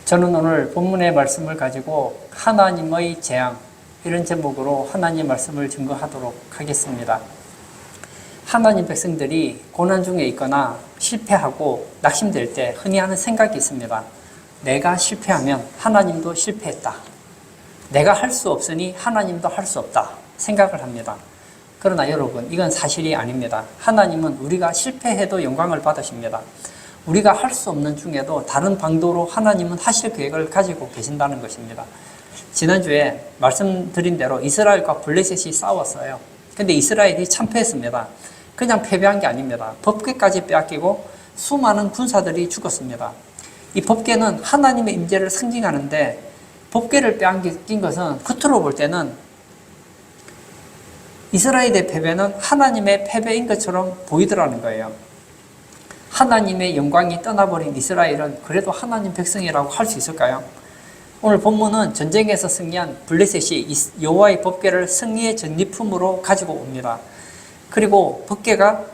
저는 오늘 본문의 말씀을 가지고 하나님의 재앙, 이런 제목으로 하나님 말씀을 증거하도록 하겠습니다. 하나님 백성들이 고난 중에 있거나 실패하고 낙심될 때 흔히 하는 생각이 있습니다. 내가 실패하면 하나님도 실패했다. 내가 할 수 없으니 하나님도 할 수 없다 생각을 합니다. 그러나 여러분, 이건 사실이 아닙니다. 하나님은 우리가 실패해도 영광을 받으십니다. 우리가 할 수 없는 중에도 다른 방도로 하나님은 하실 계획을 가지고 계신다는 것입니다. 지난주에 말씀드린 대로 이스라엘과 블레셋이 싸웠어요. 근데 이스라엘이 참패했습니다. 그냥 패배한 게 아닙니다. 법궤까지 빼앗기고 수많은 군사들이 죽었습니다. 이 법궤는 하나님의 임재를 상징하는데 법궤를 빼앗긴 것은 겉으로 볼 때는 이스라엘의 패배는 하나님의 패배인 것처럼 보이더라는 거예요. 하나님의 영광이 떠나버린 이스라엘은 그래도 하나님 백성이라고 할 수 있을까요? 오늘 본문은 전쟁에서 승리한 블레셋이 여호와의 법궤를 승리의 전리품으로 가지고 옵니다. 그리고 법궤가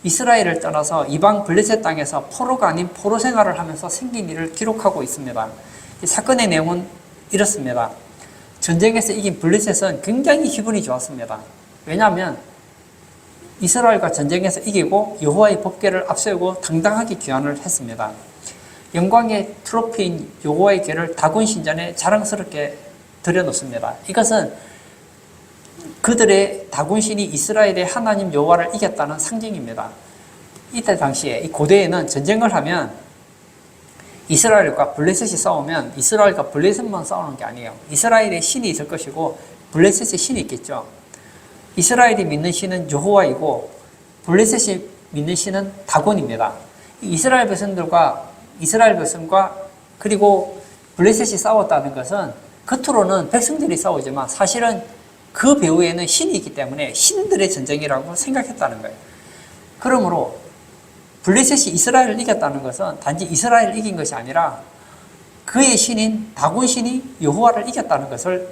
이스라엘을 떠나서 이방 블레셋 땅에서 포로가 아닌 포로 생활을 하면서 생긴 일을 기록하고 있습니다. 이 사건의 내용은 이렇습니다. 전쟁에서 이긴 블레셋은 굉장히 기분이 좋았습니다. 왜냐하면 이스라엘과 전쟁에서 이기고 여호와의 법궤를 앞세우고 당당하게 귀환을 했습니다. 영광의 트로피인 여호와의 궤를 다곤 신전에 자랑스럽게 들여놓습니다. 이것은 그들의 다곤 신이 이스라엘의 하나님 여호와를 이겼다는 상징입니다. 이때 당시에 이 고대에는 전쟁을 하면 이스라엘과 블레셋이 싸우면 이스라엘과 블레셋만 싸우는 게 아니에요. 이스라엘의 신이 있을 것이고 블레셋의 신이 있겠죠. 이스라엘이 믿는 신은 여호와이고 블레셋이 믿는 신은 다곤입니다. 이스라엘 백성과 그리고 블레셋이 싸웠다는 것은 겉으로는 백성들이 싸우지만 사실은 그 배후에는 신이 있기 때문에 신들의 전쟁이라고 생각했다는 거예요. 그러므로 블레셋이 이스라엘을 이겼다는 것은 단지 이스라엘을 이긴 것이 아니라 그의 신인 다곤 신이 여호와를 이겼다는 것을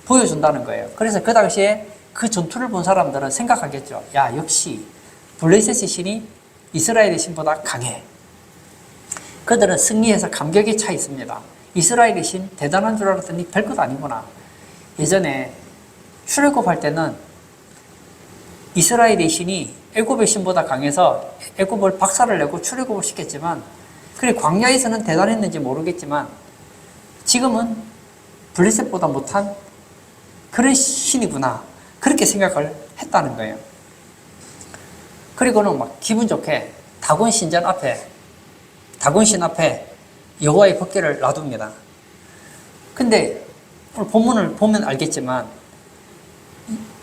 보여준다는 거예요. 그래서 그 당시에 그 전투를 본 사람들은 생각하겠죠. 야, 역시 블레셋의 신이 이스라엘의 신보다 강해. 그들은 승리해서 감격에 차 있습니다. 이스라엘의 신 대단한 줄 알았더니 별것 아니구나. 예전에 출애굽할 때는 이스라엘의 신이 애굽의 신보다 강해서 애굽을 박살을 내고 출애굽을 시켰지만, 그래 광야에서는 대단했는지 모르겠지만 지금은 블레셋보다 못한 그런 신이구나, 그렇게 생각을 했다는 거예요. 그리고는 막 기분 좋게 다곤 신 앞에 여호와의 법궤를 놔둡니다. 근데 오늘 본문을 보면 알겠지만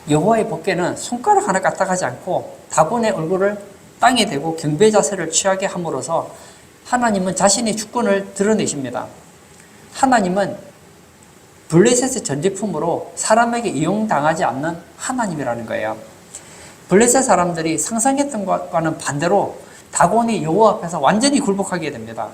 여호와의 법궤는 손가락 하나 까딱하지 않고 다곤의 얼굴을 땅에 대고 경배 자세를 취하게 함으로써 하나님은 자신의 주권을 드러내십니다. 하나님은 블레셋의 전리품으로 사람에게 이용당하지 않는 하나님이라는 거예요. 블레셋 사람들이 상상했던 것과는 반대로 다곤이 여호와 앞에서 완전히 굴복하게 됩니다.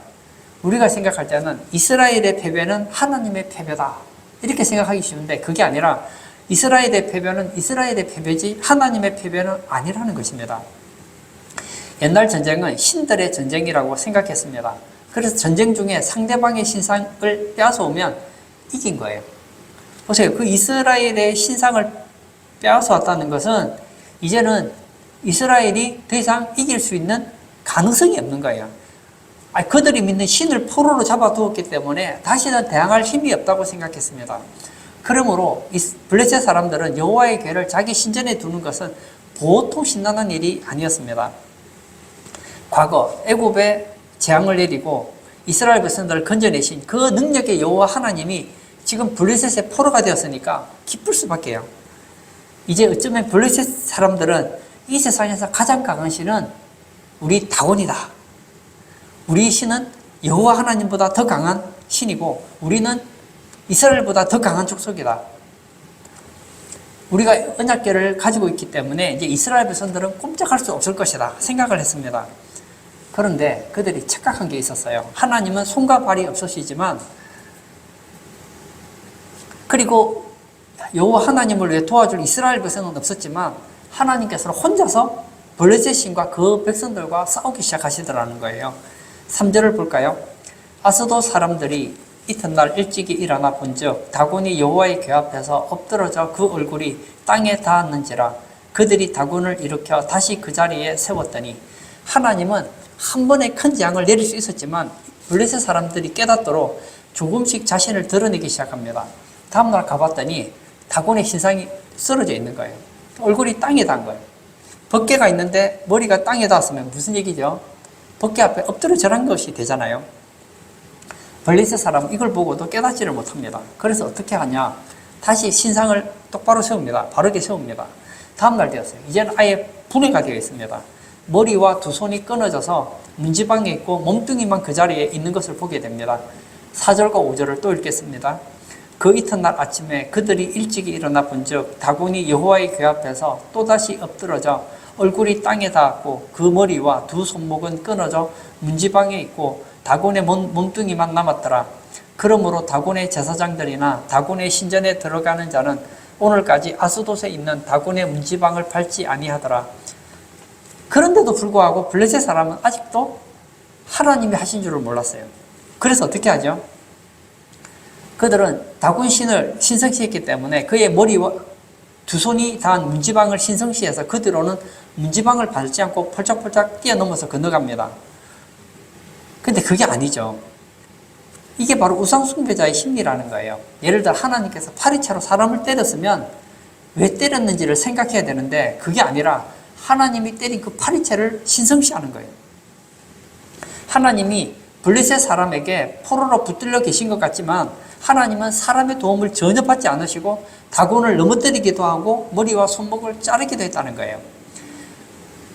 우리가 생각할 때는 이스라엘의 패배는 하나님의 패배다, 이렇게 생각하기 쉬운데 그게 아니라 이스라엘의 패배는 이스라엘의 패배지 하나님의 패배는 아니라는 것입니다. 옛날 전쟁은 신들의 전쟁이라고 생각했습니다. 그래서 전쟁 중에 상대방의 신상을 빼앗아오면 이긴 거예요. 보세요. 그 이스라엘의 신상을 빼앗아왔다는 것은 이제는 이스라엘이 더 이상 이길 수 있는 가능성이 없는 거예요. 그들이 믿는 신을 포로로 잡아두었기 때문에 다시는 대항할 힘이 없다고 생각했습니다. 그러므로 블레셋 사람들은 여호와의 궤를 자기 신전에 두는 것은 보통 신나는 일이 아니었습니다. 과거 애굽에 재앙을 내리고 이스라엘 백성들을 건져내신 그 능력의 여호와 하나님이 지금 블레셋의 포로가 되었으니까 기쁠 수밖에요. 이제 어쩌면 블레셋 사람들은 이 세상에서 가장 강한 신은 우리 다곤이다. 우리 신은 여호와 하나님보다 더 강한 신이고 우리는 이스라엘보다 더 강한 족속이다. 우리가 언약궤를 가지고 있기 때문에 이제 이스라엘 백성들은 꼼짝할 수 없을 것이다 생각을 했습니다. 그런데 그들이 착각한 게 있었어요. 하나님은 손과 발이 없으시지만, 그리고 여호와 하나님을 위해 도와줄 이스라엘 백성은 없었지만 하나님께서는 혼자서 블레셋 신과 그 백성들과 싸우기 시작하시더라는 거예요. 3절을 볼까요? 아스돗 사람들이 이튿날 일찍이 일어나 본즉 다곤이 여호와의 궤 앞에서 엎드러져 그 얼굴이 땅에 닿았는지라. 그들이 다곤을 일으켜 다시 그 자리에 세웠더니 하나님은 한 번에 큰 재앙을 내릴 수 있었지만 블레셋 사람들이 깨닫도록 조금씩 자신을 드러내기 시작합니다. 다음날 가봤더니 다곤의 신상이 쓰러져 있는 거예요. 얼굴이 땅에 닿은 거예요. 법궤가 있는데 머리가 땅에 닿았으면 무슨 얘기죠? 법궤 앞에 엎드려 절한 것이 되잖아요. 블레셋 사람은 이걸 보고도 깨닫지를 못합니다. 그래서 어떻게 하냐? 다시 신상을 똑바로 세웁니다. 바르게 세웁니다. 다음날 되었어요. 이제는 아예 분해가 되어 있습니다. 머리와 두 손이 끊어져서 문지방에 있고 몸뚱이만 그 자리에 있는 것을 보게 됩니다. 4절과 5절을 또 읽겠습니다. 그 이튿날 아침에 그들이 일찍이 일어나 본즉 다곤이 여호와의 궤 앞에서 또다시 엎드러져 얼굴이 땅에 닿았고 그 머리와 두 손목은 끊어져 문지방에 있고 다곤의 몸뚱이만 남았더라. 그러므로 다곤의 제사장들이나 다곤의 신전에 들어가는 자는 오늘까지 아스돗에 있는 다곤의 문지방을 밟지 아니하더라. 그런데도 불구하고 블레셋 사람은 아직도 하나님이 하신 줄을 몰랐어요. 그래서 어떻게 하죠? 그들은 다곤 신을 신성시했기 때문에 그의 머리와 두 손이 닿은 문지방을 신성시해서 그들로는 문지방을 밟지 않고 펄쩍펄쩍 뛰어넘어서 건너갑니다. 근데 그게 아니죠. 이게 바로 우상숭배자의 심리라는 거예요. 예를 들어 하나님께서 파리채로 사람을 때렸으면 왜 때렸는지를 생각해야 되는데 그게 아니라 하나님이 때린 그 파리채를 신성시하는 거예요. 하나님이 블레셋 사람에게 포로로 붙들려 계신 것 같지만 하나님은 사람의 도움을 전혀 받지 않으시고 다곤을 넘어뜨리기도 하고 머리와 손목을 자르기도 했다는 거예요.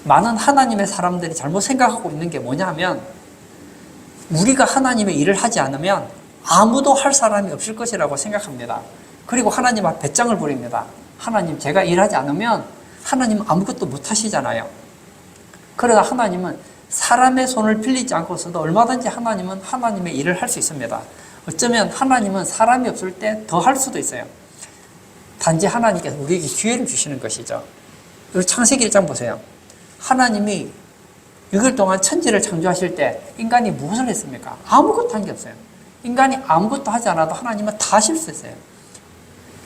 많은 하나님의 사람들이 잘못 생각하고 있는 게 뭐냐 하면 우리가 하나님의 일을 하지 않으면 아무도 할 사람이 없을 것이라고 생각합니다. 그리고 하나님 앞에 배짱을 부립니다. 하나님, 제가 일하지 않으면 하나님은 아무것도 못 하시잖아요. 그러나 하나님은 사람의 손을 빌리지 않고서도 얼마든지 하나님은 하나님의 일을 할 수 있습니다. 어쩌면 하나님은 사람이 없을 때 더 할 수도 있어요. 단지 하나님께서 우리에게 기회를 주시는 것이죠. 여기 창세기 1장 보세요. 하나님이 6일 동안 천지를 창조하실 때 인간이 무엇을 했습니까? 아무것도 한 게 없어요. 인간이 아무것도 하지 않아도 하나님은 다 하실 수 있어요.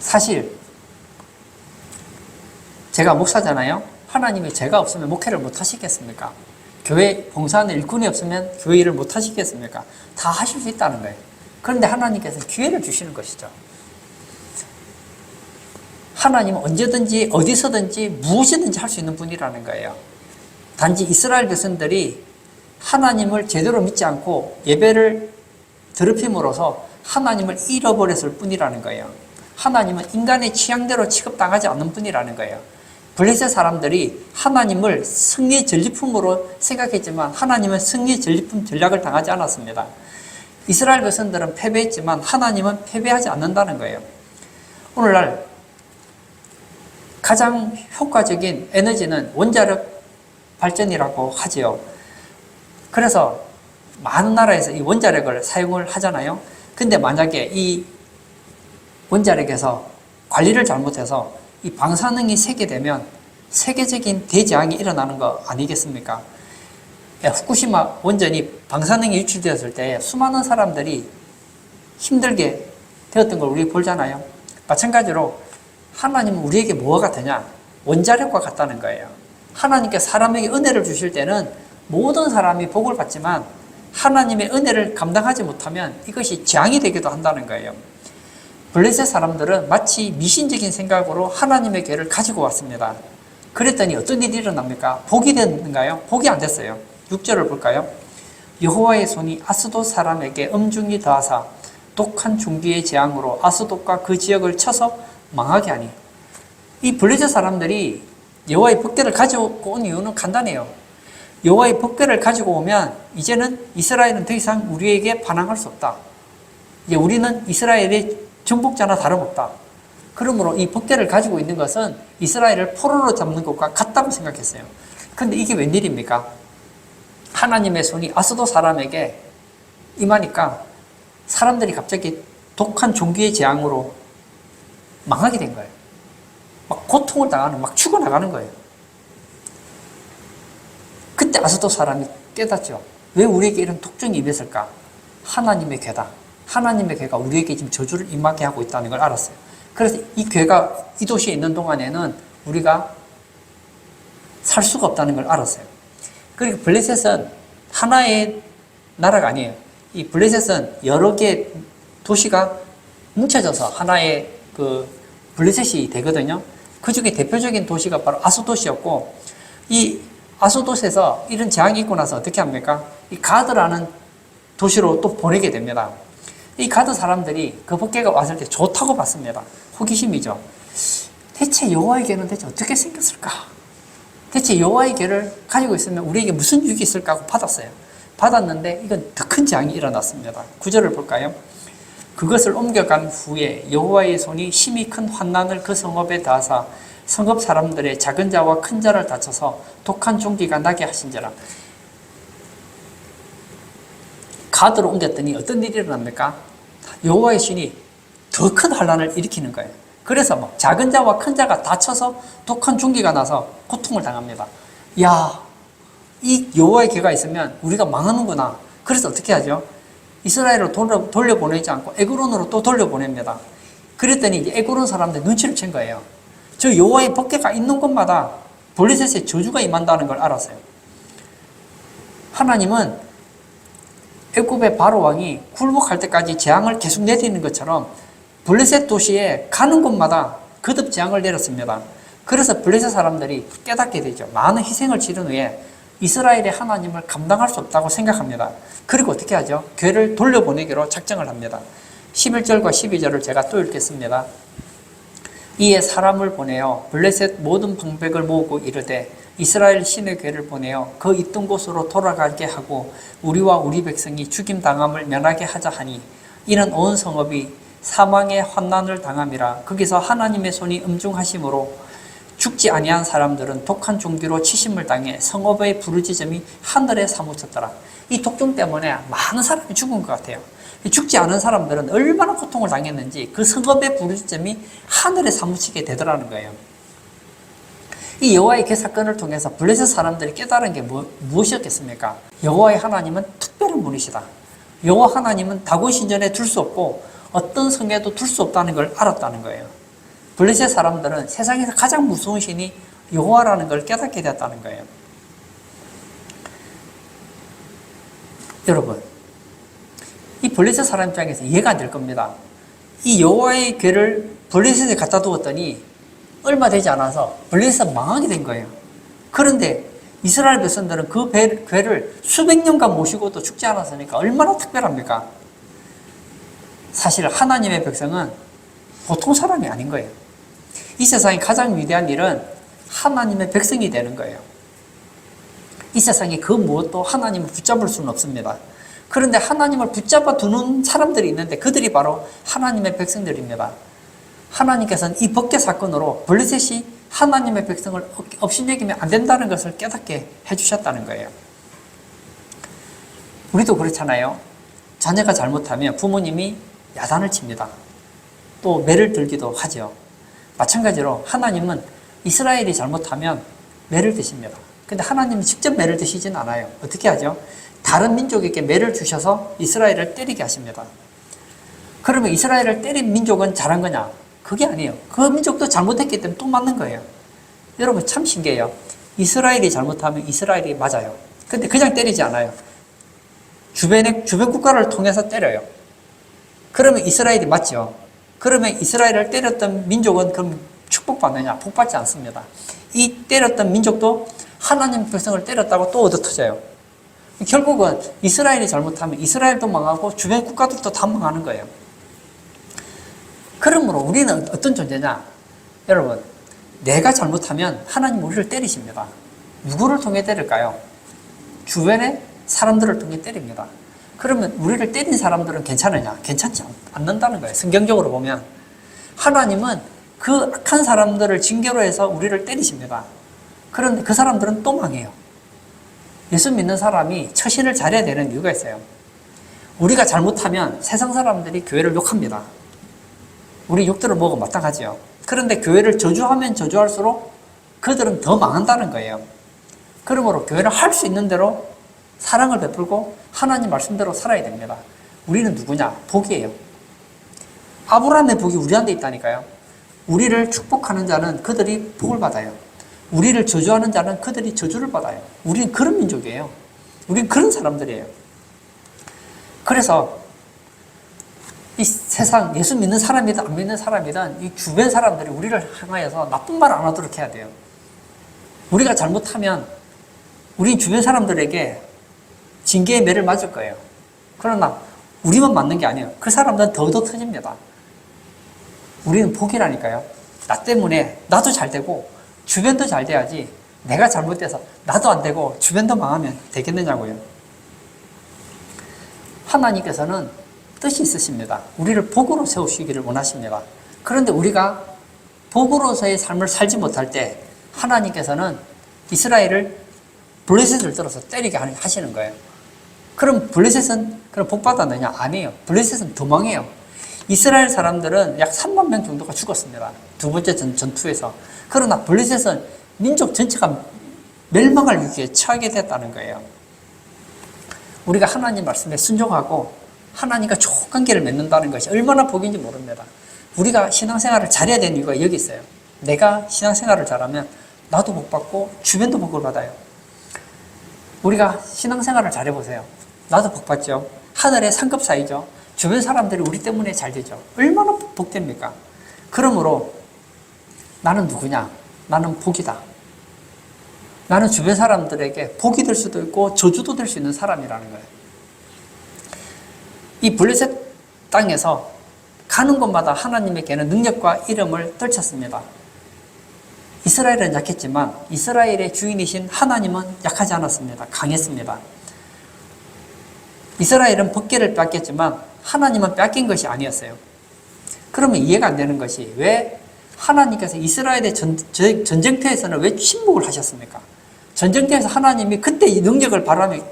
사실 제가 목사잖아요. 하나님이 제가 없으면 목회를 못 하시겠습니까? 교회 봉사하는 일꾼이 없으면 교회 일을 못 하시겠습니까? 다 하실 수 있다는 거예요. 그런데 하나님께서 기회를 주시는 것이죠. 하나님은 언제든지 어디서든지 무엇이든지 할 수 있는 분이라는 거예요. 단지 이스라엘 백성들이 하나님을 제대로 믿지 않고 예배를 더럽힘으로써 하나님을 잃어버렸을 뿐이라는 거예요. 하나님은 인간의 취향대로 취급당하지 않는 분이라는 거예요. 블레셋 사람들이 하나님을 승리의 전리품으로 생각했지만 하나님은 승리의 전리품 전략을 당하지 않았습니다. 이스라엘 백성들은 패배했지만 하나님은 패배하지 않는다는 거예요. 오늘날 가장 효과적인 에너지는 원자력 발전이라고 하지요. 그래서 많은 나라에서 이 원자력을 사용을 하잖아요. 근데 만약에 이 원자력에서 관리를 잘못해서 이 방사능이 세게되면 세계적인 대재앙이 일어나는 거 아니겠습니까? 후쿠시마 원전이 방사능이 유출되었을 때 수많은 사람들이 힘들게 되었던 걸 우리 보잖아요. 마찬가지로 하나님은 우리에게 뭐가 되냐? 원자력과 같다는 거예요. 하나님께 사람에게 은혜를 주실 때는 모든 사람이 복을 받지만 하나님의 은혜를 감당하지 못하면 이것이 재앙이 되기도 한다는 거예요. 블레셋 사람들은 마치 미신적인 생각으로 하나님의 궤를 가지고 왔습니다. 그랬더니 어떤 일이 일어납니까? 복이 됐는가요? 복이 안 됐어요. 6절을 볼까요? 여호와의 손이 아스돗 사람에게 엄중히 더하사 독한 중기의 재앙으로 아스돗과 그 지역을 쳐서 망하게 하니. 이 블레셋 사람들이 여호와의 법궤를 가지고 온 이유는 간단해요. 여호와의 법궤를 가지고 오면 이제는 이스라엘은 더 이상 우리에게 반항할 수 없다. 이제 우리는 이스라엘의 정복자나 다름없다. 그러므로 이 법궤를 가지고 있는 것은 이스라엘을 포로로 잡는 것과 같다고 생각했어요. 그런데 이게 웬일입니까? 하나님의 손이 아스돗 사람에게 임하니까 사람들이 갑자기 독한 종기의 재앙으로 망하게 된 거예요. 막 고통을 당하는, 막 죽어나가는 거예요. 그때 아스돗 사람이 깨닫죠. 왜 우리에게 이런 독종이 임했을까? 하나님의 괴다. 하나님의 괴가 우리에게 지금 저주를 임하게 하고 있다는 걸 알았어요. 그래서 이 괴가 이 도시에 있는 동안에는 우리가 살 수가 없다는 걸 알았어요. 그리고 블레셋은 하나의 나라가 아니에요. 이 블레셋은 여러 개의 도시가 뭉쳐져서 하나의 그 블레셋이 되거든요. 그 중에 대표적인 도시가 바로 아수도시였고, 이 아수도시에서 이런 재앙이 있고 나서 어떻게 합니까? 이 가드라는 도시로 또 보내게 됩니다. 이 가드 사람들이 그 법궤가 왔을 때 좋다고 봤습니다. 호기심이죠. 대체 여호와의 궤는 대체 어떻게 생겼을까? 대체 여호와의 궤를 가지고 있으면 우리에게 무슨 유익이 있을까 하고 받았어요. 받았는데 이건 더 큰 재앙이 일어났습니다. 9절을 볼까요? 그것을 옮겨간 후에 여호와의 손이 심히 큰 환난을 그 성읍에 다하사 성읍 사람들의 작은 자와 큰 자를 다쳐서 독한 종기가 나게 하신지라. 가드로 옮겼더니 어떤 일이 일어납니까? 여호와의 신이 더 큰 환난을 일으키는 거예요. 그래서 막 작은 자와 큰 자가 다쳐서 독한 종기가 나서 고통을 당합니다. 야, 이 여호와의 궤가 있으면 우리가 망하는구나. 그래서 어떻게 하죠? 이스라엘로 돌려보내지 않고 에그론으로 또 돌려보냅니다. 그랬더니 이제 에그론 사람들 눈치를 챈 거예요. 저 여호와의 법궤가 있는 곳마다 블레셋의 저주가 임한다는 걸 알았어요. 하나님은 애굽의 바로 왕이 굴복할 때까지 재앙을 계속 내리는 것처럼 블레셋 도시에 가는 곳마다 거듭 재앙을 내렸습니다. 그래서 블레셋 사람들이 깨닫게 되죠. 많은 희생을 치른 후에 이스라엘의 하나님을 감당할 수 없다고 생각합니다. 그리고 어떻게 하죠? 궤를 돌려보내기로 작정을 합니다. 11절과 12절을 제가 또 읽겠습니다. 이에 사람을 보내어 블레셋 모든 방백을 모으고 이르되 이스라엘 신의 궤를 보내어 그 있던 곳으로 돌아가게 하고 우리와 우리 백성이 죽임당함을 면하게 하자 하니 이는 온 성읍이 사망의 환난을 당함이라. 거기서 하나님의 손이 음중하심으로 죽지 아니한 사람들은 독한 종기로 치심을 당해 성읍의 부르짖음이 하늘에 사무쳤더라. 이 독종 때문에 많은 사람이 죽은 것 같아요. 죽지 않은 사람들은 얼마나 고통을 당했는지 그 성읍의 부르짖음이 하늘에 사무치게 되더라는 거예요. 이 여호와의 궤 사건을 통해서 블레셋 사람들이 깨달은 게 무엇이었겠습니까? 여호와의 하나님은 특별한 분이시다. 여호와 하나님은 다곤 신전에 둘 수 없고 어떤 성에도 둘 수 없다는 걸 알았다는 거예요. 블레셋 사람들은 세상에서 가장 무서운 신이 여호와라는 걸 깨닫게 되었다는 거예요. 여러분, 이 블레셋 사람 입장에서 이해가 안 될 겁니다. 이 여호와의 궤를 블레셋에 갖다 두었더니 얼마 되지 않아서 블레셋은 망하게 된 거예요. 그런데 이스라엘 백성들은 그 궤를 수백 년간 모시고도 죽지 않았으니까 얼마나 특별합니까? 사실 하나님의 백성은 보통 사람이 아닌 거예요. 이 세상에 가장 위대한 일은 하나님의 백성이 되는 거예요. 이 세상에 그 무엇도 하나님을 붙잡을 수는 없습니다. 그런데 하나님을 붙잡아 두는 사람들이 있는데 그들이 바로 하나님의 백성들입니다. 하나님께서는 이 법궤 사건으로 블레셋이 하나님의 백성을 업신여기면 안 된다는 것을 깨닫게 해주셨다는 거예요. 우리도 그렇잖아요. 자녀가 잘못하면 부모님이 야단을 칩니다. 또 매를 들기도 하죠. 마찬가지로 하나님은 이스라엘이 잘못하면 매를 드십니다. 근데 하나님은 직접 매를 드시진 않아요. 어떻게 하죠? 다른 민족에게 매를 주셔서 이스라엘을 때리게 하십니다. 그러면 이스라엘을 때린 민족은 잘한 거냐? 그게 아니에요. 그 민족도 잘못했기 때문에 또 맞는 거예요. 여러분 참 신기해요. 이스라엘이 잘못하면 이스라엘이 맞아요. 근데 그냥 때리지 않아요. 주변 국가를 통해서 때려요. 그러면 이스라엘이 맞죠. 그러면 이스라엘을 때렸던 민족은 그럼 축복받느냐? 복받지 않습니다. 이 때렸던 민족도 하나님 백성을 때렸다고 또 얻어터져요. 결국은 이스라엘이 잘못하면 이스라엘도 망하고 주변 국가들도 다 망하는 거예요. 그러므로 우리는 어떤 존재냐? 여러분, 내가 잘못하면 하나님 우리를 때리십니다. 누구를 통해 때릴까요? 주변의 사람들을 통해 때립니다. 그러면 우리를 때린 사람들은 괜찮으냐? 괜찮지 않는다는 거예요. 성경적으로 보면 하나님은 그 악한 사람들을 징계로 해서 우리를 때리십니다. 그런데 그 사람들은 또 망해요. 예수 믿는 사람이 처신을 잘해야 되는 이유가 있어요. 우리가 잘못하면 세상 사람들이 교회를 욕합니다. 우리 욕들을 먹어 마땅하지요. 그런데 교회를 저주하면 저주할수록 그들은 더 망한다는 거예요. 그러므로 교회는 할 수 있는 대로 사랑을 베풀고 하나님 말씀대로 살아야 됩니다. 우리는 누구냐? 복이에요. 아브라함의 복이 우리한테 있다니까요. 우리를 축복하는 자는 그들이 복을 받아요. 우리를 저주하는 자는 그들이 저주를 받아요. 우리는 그런 민족이에요. 우리는 그런 사람들이에요. 그래서 이 세상 예수 믿는 사람이든 안 믿는 사람이든 이 주변 사람들이 우리를 향하여서 나쁜 말 안 하도록 해야 돼요. 우리가 잘못하면 우리 주변 사람들에게 징계의 매를 맞을 거예요. 그러나 우리만 맞는 게 아니에요. 그 사람들은 더더 터집니다. 우리는 복이라니까요. 나 때문에 나도 잘 되고 주변도 잘 돼야지 내가 잘못돼서 나도 안 되고 주변도 망하면 되겠느냐고요. 하나님께서는 뜻이 있으십니다. 우리를 복으로 세우시기를 원하십니다. 그런데 우리가 복으로서의 삶을 살지 못할 때 하나님께서는 이스라엘을 블레셋을 들어서 때리게 하시는 거예요. 그럼 블레셋은 그럼 복 받았느냐? 아니에요. 블레셋은 더 망해요. 이스라엘 사람들은 약 3만 명 정도가 죽었습니다. 두 번째 전투에서. 그러나 블레셋은 민족 전체가 멸망할 위기에 처하게 됐다는 거예요. 우리가 하나님 말씀에 순종하고 하나님과 좋은 관계를 맺는다는 것이 얼마나 복인지 모릅니다. 우리가 신앙생활을 잘해야 되는 이유가 여기 있어요. 내가 신앙생활을 잘하면 나도 복 받고 주변도 복을 받아요. 우리가 신앙생활을 잘해보세요. 나도 복 받죠. 하늘의 상급 사이죠. 주변 사람들이 우리 때문에 잘 되죠. 얼마나 복됩니까? 그러므로 나는 누구냐? 나는 복이다. 나는 주변 사람들에게 복이 될 수도 있고 저주도 될 수 있는 사람이라는 거예요. 이 블레셋 땅에서 가는 곳마다 하나님에게는 능력과 이름을 떨쳤습니다. 이스라엘은 약했지만 이스라엘의 주인이신 하나님은 약하지 않았습니다. 강했습니다. 이스라엘은 법궤를 뺏겼지만 하나님은 뺏긴 것이 아니었어요. 그러면 이해가 안 되는 것이 왜 하나님께서 이스라엘의 전쟁터에서는 왜 침묵을 하셨습니까? 전쟁터에서 하나님이 그때 이 능력을 바라면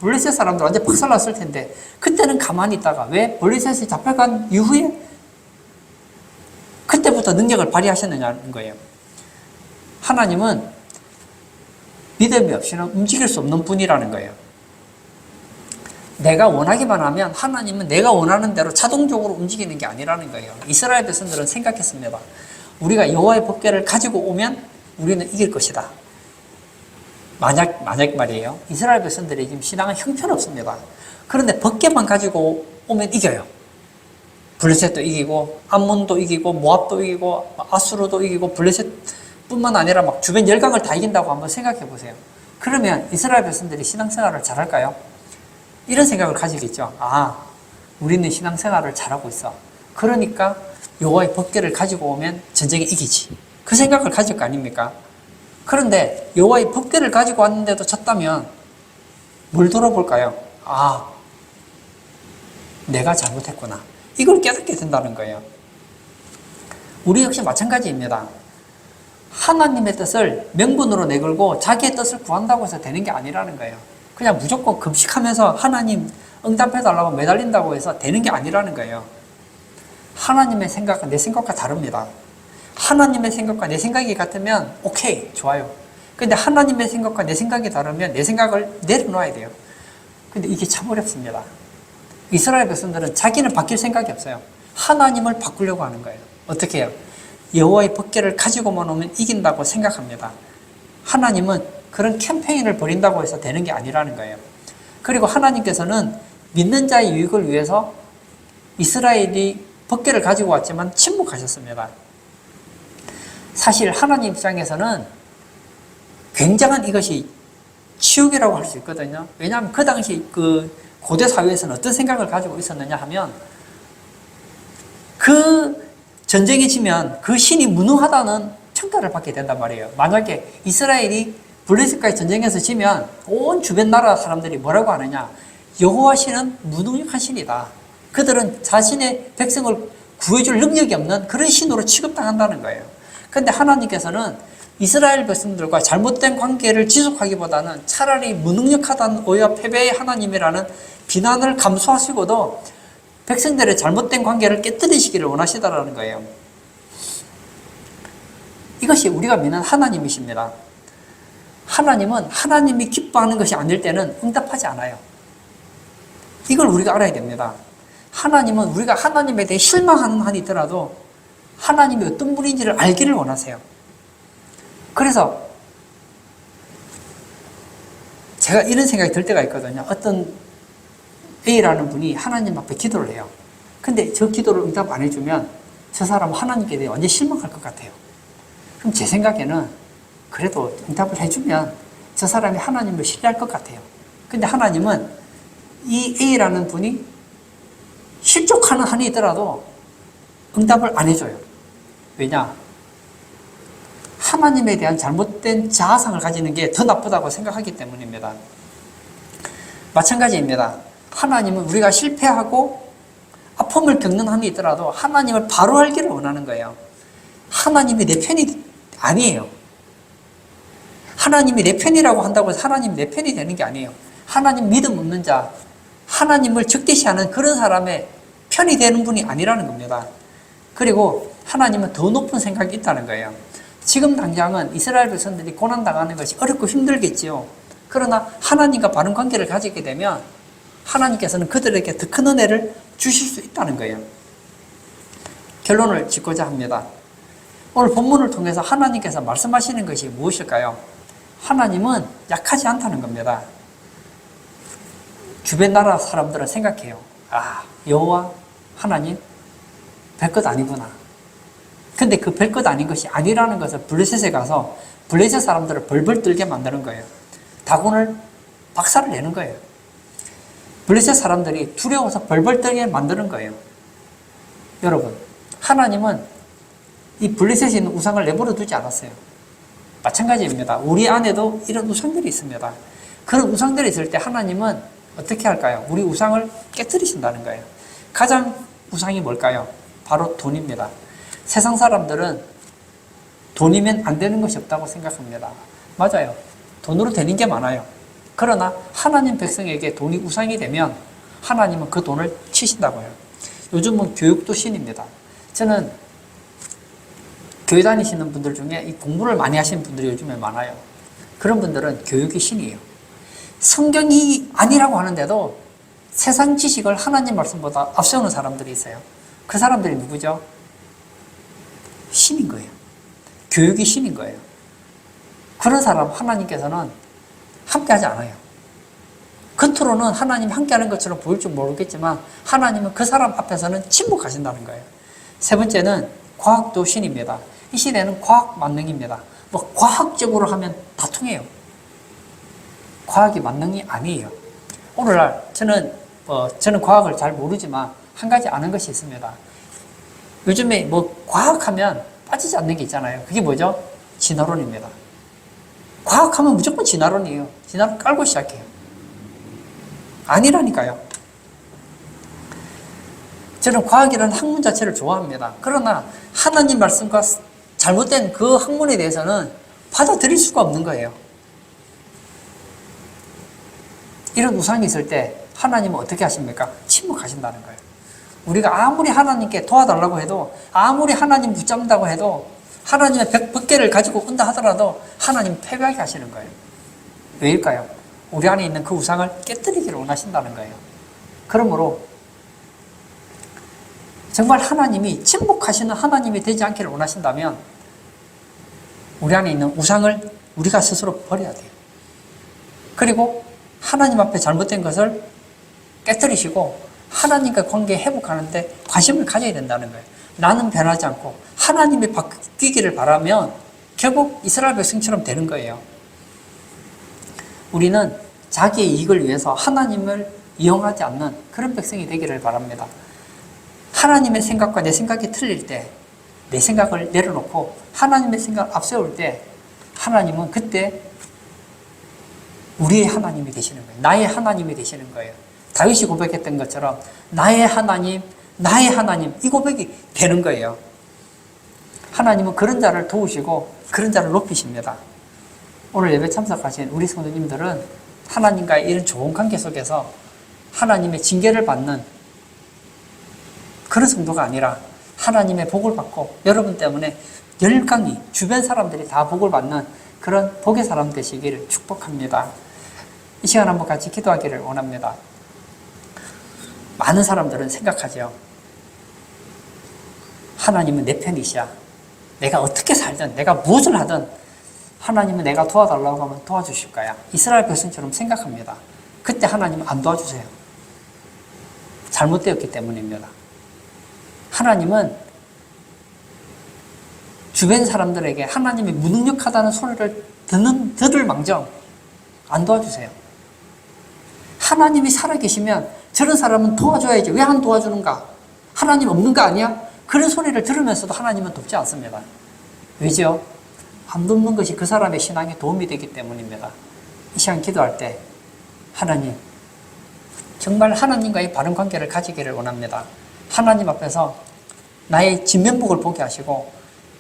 블레셋 사람들 완전 박살났을 텐데 그때는 가만히 있다가 왜 블레셋이 잡혀간 이후에 그때부터 능력을 발휘하셨느냐는 거예요. 하나님은 믿음이 없이는 움직일 수 없는 분이라는 거예요. 내가 원하기만 하면 하나님은 내가 원하는 대로 자동적으로 움직이는 게 아니라는 거예요. 이스라엘 백성들은 생각했습니다. 우리가 여호와의 법궤를 가지고 오면 우리는 이길 것이다. 만약 말이에요. 이스라엘 백성들이 지금 신앙은 형편없습니다. 그런데 법궤만 가지고 오면 이겨요. 블레셋도 이기고 암몬도 이기고 모압도 이기고 아수르도 이기고 블레셋뿐만 아니라 막 주변 열강을 다 이긴다고 한번 생각해 보세요. 그러면 이스라엘 백성들이 신앙생활을 잘할까요? 이런 생각을 가지겠죠. 아, 우리는 신앙생활을 잘하고 있어. 그러니까 여호와의 법궤를 가지고 오면 전쟁에 이기지. 그 생각을 가질 거 아닙니까? 그런데 여호와의 법궤를 가지고 왔는데도 졌다면 뭘 돌아볼까요? 아, 내가 잘못했구나. 이걸 깨닫게 된다는 거예요. 우리 역시 마찬가지입니다. 하나님의 뜻을 명분으로 내걸고 자기의 뜻을 구한다고 해서 되는 게 아니라는 거예요. 그냥 무조건 금식하면서 하나님 응답해달라고 매달린다고 해서 되는 게 아니라는 거예요. 하나님의 생각과 내 생각과 다릅니다. 하나님의 생각과 내 생각이 같으면 오케이, 좋아요. 근데 하나님의 생각과 내 생각이 다르면 내 생각을 내려놓아야 돼요. 근데 이게 참 어렵습니다. 이스라엘 백성들은 자기는 바뀔 생각이 없어요. 하나님을 바꾸려고 하는 거예요. 어떻게 해요? 여호와의 법궤를 가지고만 오면 이긴다고 생각합니다. 하나님은 그런 캠페인을 벌인다고 해서 되는 게 아니라는 거예요. 그리고 하나님께서는 믿는 자의 유익을 위해서 이스라엘이 법궤를 가지고 왔지만 침묵하셨습니다. 사실 하나님 입장에서는 굉장한 이것이 치욕이라고 할 수 있거든요. 왜냐하면 그 당시 그 고대 사회에서는 어떤 생각을 가지고 있었느냐 하면 그 전쟁이 지면 그 신이 무능하다는 평가를 받게 된단 말이에요. 만약에 이스라엘이 블레셋과의 전쟁에서 지면 온 주변 나라 사람들이 뭐라고 하느냐? 여호와 신은 무능력한 신이다. 그들은 자신의 백성을 구해줄 능력이 없는 그런 신으로 취급당한다는 거예요. 그런데 하나님께서는 이스라엘 백성들과 잘못된 관계를 지속하기보다는 차라리 무능력하다는 오해와 패배의 하나님이라는 비난을 감수하시고도 백성들의 잘못된 관계를 깨뜨리시기를 원하시다라는 거예요. 이것이 우리가 믿는 하나님이십니다. 하나님은 하나님이 기뻐하는 것이 아닐 때는 응답하지 않아요. 이걸 우리가 알아야 됩니다. 하나님은 우리가 하나님에 대해 실망하는 한이 있더라도 하나님이 어떤 분인지를 알기를 원하세요. 그래서 제가 이런 생각이 들 때가 있거든요. 어떤 A라는 분이 하나님 앞에 기도를 해요. 근데 저 기도를 응답 안 해주면 저 사람은 하나님께 대해 완전 실망할 것 같아요. 그럼 제 생각에는 그래도 응답을 해주면 저 사람이 하나님을 신뢰할 것 같아요. 근데 하나님은 이 A라는 분이 실족하는 한이 있더라도 응답을 안 해줘요. 왜냐? 하나님에 대한 잘못된 자아상을 가지는 게 더 나쁘다고 생각하기 때문입니다. 마찬가지입니다. 하나님은 우리가 실패하고 아픔을 겪는 한이 있더라도 하나님을 바로 알기를 원하는 거예요. 하나님이 내 편이 아니에요. 하나님이 내 편이라고 한다고 해서 하나님이 내 편이 되는 게 아니에요. 하나님 믿음 없는 자, 하나님을 적대시하는 그런 사람의 편이 되는 분이 아니라는 겁니다. 그리고 하나님은 더 높은 생각이 있다는 거예요. 지금 당장은 이스라엘 백성들이 고난당하는 것이 어렵고 힘들겠지요. 그러나 하나님과 바른 관계를 가지게 되면 하나님께서는 그들에게 더 큰 은혜를 주실 수 있다는 거예요. 결론을 짓고자 합니다. 오늘 본문을 통해서 하나님께서 말씀하시는 것이 무엇일까요? 하나님은 약하지 않다는 겁니다. 주변 나라 사람들은 생각해요. 아, 여호와 하나님 별것 아니구나. 근데 그 별것 아닌 것이 아니라는 것을 블레셋에 가서 블레셋 사람들을 벌벌 떨게 만드는 거예요. 다곤을 박살을 내는 거예요. 블레셋 사람들이 두려워서 벌벌 떨게 만드는 거예요. 여러분, 하나님은 이 블레셋에 있는 우상을 내버려 두지 않았어요. 마찬가지입니다. 우리 안에도 이런 우상들이 있습니다. 그런 우상들이 있을 때 하나님은 어떻게 할까요? 우리 우상을 깨뜨리신다는 거예요. 가장 우상이 뭘까요? 바로 돈입니다. 세상 사람들은 돈이면 안 되는 것이 없다고 생각합니다. 맞아요. 돈으로 되는 게 많아요. 그러나 하나님 백성에게 돈이 우상이 되면 하나님은 그 돈을 치신다고요. 요즘은 교육도 신입니다. 저는 교회 다니시는 분들 중에 이 공부를 많이 하시는 분들이 요즘에 많아요. 그런 분들은 교육이 신이에요. 성경이 아니라고 하는데도 세상 지식을 하나님 말씀보다 앞세우는 사람들이 있어요. 그 사람들이 누구죠? 신인 거예요. 교육이 신인 거예요. 그런 사람 하나님께서는 함께하지 않아요. 겉으로는 하나님이 함께하는 것처럼 보일 줄 모르겠지만 하나님은 그 사람 앞에서는 침묵하신다는 거예요. 세 번째는 과학도 신입니다. 이 시대는 과학 만능입니다. 뭐 과학적으로 하면 다 통해요. 과학이 만능이 아니에요. 오늘날 저는 과학을 잘 모르지만 한 가지 아는 것이 있습니다. 요즘에 뭐 과학하면 빠지지 않는 게 있잖아요. 그게 뭐죠? 진화론입니다. 과학하면 무조건 진화론이에요. 진화론 깔고 시작해요. 아니라니까요. 저는 과학이라는 학문 자체를 좋아합니다. 그러나 하나님 말씀과 잘못된 그 학문에 대해서는 받아들일 수가 없는 거예요. 이런 우상이 있을 때 하나님은 어떻게 하십니까? 침묵하신다는 거예요. 우리가 아무리 하나님께 도와달라고 해도, 아무리 하나님 붙잡는다고 해도, 하나님의 100개를 가지고 온다 하더라도 하나님 패배하게 하시는 거예요. 왜일까요? 우리 안에 있는 그 우상을 깨뜨리기를 원하신다는 거예요. 그러므로 정말 하나님이 침묵하시는 하나님이 되지 않기를 원하신다면 우리 안에 있는 우상을 우리가 스스로 버려야 돼요. 그리고 하나님 앞에 잘못된 것을 깨뜨리시고 하나님과 관계 회복하는데 관심을 가져야 된다는 거예요. 나는 변하지 않고 하나님이 바뀌기를 바라면 결국 이스라엘 백성처럼 되는 거예요. 우리는 자기의 이익을 위해서 하나님을 이용하지 않는 그런 백성이 되기를 바랍니다. 하나님의 생각과 내 생각이 틀릴 때 내 생각을 내려놓고 하나님의 생각을 앞세울 때 하나님은 그때 우리의 하나님이 되시는 거예요. 나의 하나님이 되시는 거예요. 다윗이 고백했던 것처럼 나의 하나님, 나의 하나님, 이 고백이 되는 거예요. 하나님은 그런 자를 도우시고 그런 자를 높이십니다. 오늘 예배 참석하신 우리 성도님들은 하나님과의 이런 좋은 관계 속에서 하나님의 징계를 받는 그런 성도가 아니라 하나님의 복을 받고 여러분 때문에 열강이 주변 사람들이 다 복을 받는 그런 복의 사람 되시기를 축복합니다. 이 시간 한번 같이 기도하기를 원합니다. 많은 사람들은 생각하죠. 하나님은 내 편이시야. 내가 어떻게 살든, 내가 무엇을 하든 하나님은 내가 도와달라고 하면 도와주실 거야. 이스라엘 백성처럼 생각합니다. 그때 하나님은 안 도와주세요. 잘못되었기 때문입니다. 하나님은 주변 사람들에게 하나님이 무능력하다는 소리를 들을 망정 안 도와주세요. 하나님이 살아계시면 저런 사람은 도와줘야지. 왜 안 도와주는가? 하나님 없는 거 아니야? 그런 소리를 들으면서도 하나님은 돕지 않습니다. 왜죠? 안 돕는 것이 그 사람의 신앙에 도움이 되기 때문입니다. 이 시간 기도할 때 하나님, 정말 하나님과의 바른 관계를 가지기를 원합니다. 하나님 앞에서 나의 진면목을 보게 하시고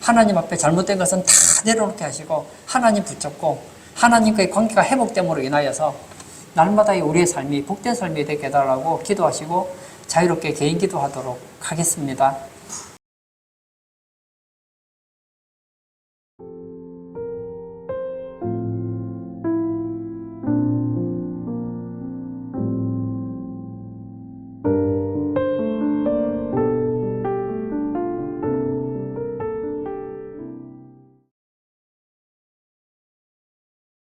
하나님 앞에 잘못된 것은 다 내려놓게 하시고 하나님 붙잡고 하나님과의 관계가 회복됨으로 인하여서 날마다의 우리의 삶이 복된 삶이 되게 해달라고 기도하시고 자유롭게 개인 기도하도록 하겠습니다.